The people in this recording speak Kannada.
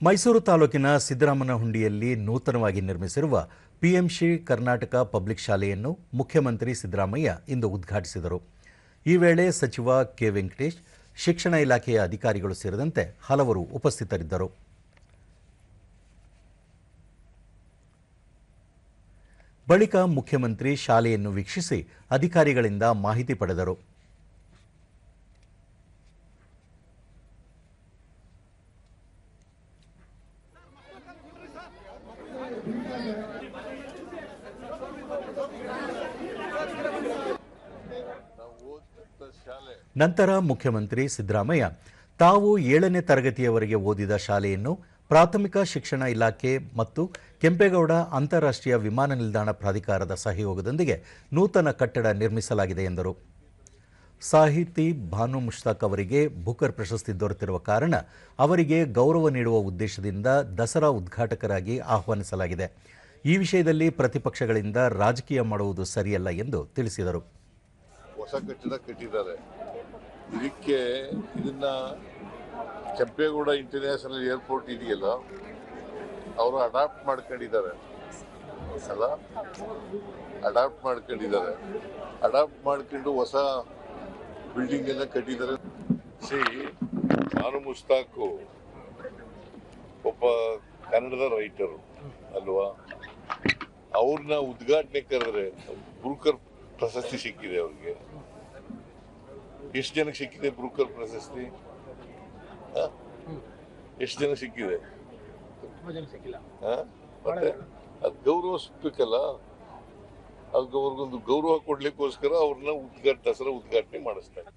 ಮೈಸೂರು ತಾಲೂಕಿನ ಸಿದ್ದರಾಮನಹುಂಡಿಯಲ್ಲಿ ನೂತನವಾಗಿ ನಿರ್ಮಿಸಿರುವ ಪಿಎಂಶ್ರೀ ಕರ್ನಾಟಕ ಪಬ್ಲಿಕ್ ಶಾಲೆಯನ್ನು ಮುಖ್ಯಮಂತ್ರಿ ಸಿದ್ದರಾಮಯ್ಯ ಇಂದು ಉದ್ಘಾಟಿಸಿದರು. ಈ ವೇಳೆ ಸಚಿವ ಕೆ. ವೆಂಕಟೇಶ್, ಶಿಕ್ಷಣ ಇಲಾಖೆಯ ಅಧಿಕಾರಿಗಳು ಸೇರಿದಂತೆ ಹಲವರು ಉಪಸ್ಥಿತರಿದ್ದರು. ಬಳಿಕ ಮುಖ್ಯಮಂತ್ರಿ ಶಾಲೆಯನ್ನು ವೀಕ್ಷಿಸಿ ಅಧಿಕಾರಿಗಳಿಂದ ಮಾಹಿತಿ ಪಡೆದರು. ನಂತರ ಮುಖ್ಯಮಂತ್ರಿ ಸಿದ್ದರಾಮಯ್ಯ ತಾವು 7ನೇ ತರಗತಿಯವರೆಗೆ ಓದಿದ ಶಾಲೆಯನ್ನು ಪ್ರಾಥಮಿಕ ಶಿಕ್ಷಣ ಇಲಾಖೆ ಮತ್ತು ಕೆಂಪೇಗೌಡ ಅಂತಾರಾಷ್ಟ್ರೀಯ ವಿಮಾನ ನಿಲ್ದಾಣ ಪ್ರಾಧಿಕಾರದ ಸಹಯೋಗದೊಂದಿಗೆ ನೂತನ ಕಟ್ಟಡ ನಿರ್ಮಿಸಲಾಗಿದೆ ಎಂದರು. ಸಾಹಿತಿ ಭಾನು ಮುಷ್ತಾಕ್ ಅವರಿಗೆ ಬುಕರ್ ಪ್ರಶಸ್ತಿ ದೊರೆತಿರುವ ಕಾರಣ ಅವರಿಗೆ ಗೌರವ ನೀಡುವ ಉದ್ದೇಶದಿಂದ ದಸರಾ ಉದ್ಘಾಟಕರಾಗಿ ಆಹ್ವಾನಿಸಲಾಗಿದೆ. ಈ ವಿಷಯದಲ್ಲಿ ಪ್ರತಿಪಕ್ಷಗಳಿಂದ ರಾಜಕೀಯ ಮಾಡುವುದು ಸರಿಯಲ್ಲ ಎಂದು ತಿಳಿಸಿದರು. ಹೊಸ ಕಟ್ಟಡ ಕಟ್ಟಿದ್ದಾರೆ. ಇದನ್ನ ಕೆಂಪೇಗೌಡ ಇಂಟರ್ನ್ಯಾಷನಲ್ ಏರ್ಪೋರ್ಟ್ ಇದೆಯಲ್ಲ, ಅವರು ಅಡಾಪ್ಟ್ ಮಾಡ್ಕೊಂಡಿದ್ದಾರೆ. ಅಡಾಪ್ಟ್ ಮಾಡ್ಕೊಂಡು ಹೊಸ ಬಿಲ್ಡಿಂಗ್ ಎಲ್ಲ ಕಟ್ಟಿದ್ದಾರೆ. ಭಾನು ಮುಷ್ತಾಕು ಒಬ್ಬ ಕನ್ನಡದ ರೈಟರು ಅಲ್ವಾ, ಅವ್ರನ್ನ ಉದ್ಘಾಟನೆ ಕರೆದ್ರೆ ಬ್ರೂಕರ್ ಪ್ರಶಸ್ತಿ ಸಿಕ್ಕಿದೆ ಅವ್ರಿಗೆ. ಎಷ್ಟು ಜನಕ್ಕೆ ಸಿಕ್ಕಿದೆ ಬ್ರೂಕರ್ ಪ್ರಶಸ್ತಿ? ಎಷ್ಟು ಜನ ಸಿಕ್ಕಿದೆ? ಮತ್ತೆ ಅದು ಗೌರವ ಸಿಗ್ಬೇಕಲ್ಲ, ಅವ್ರಿಗೊಂದು ಗೌರವ ಕೊಡ್ಲಿಕ್ಕೋಸ್ಕರ ಅವ್ರನ್ನ ದಸರಾ ಉದ್ಘಾಟನೆ ಮಾಡಿಸ್ತಾರೆ.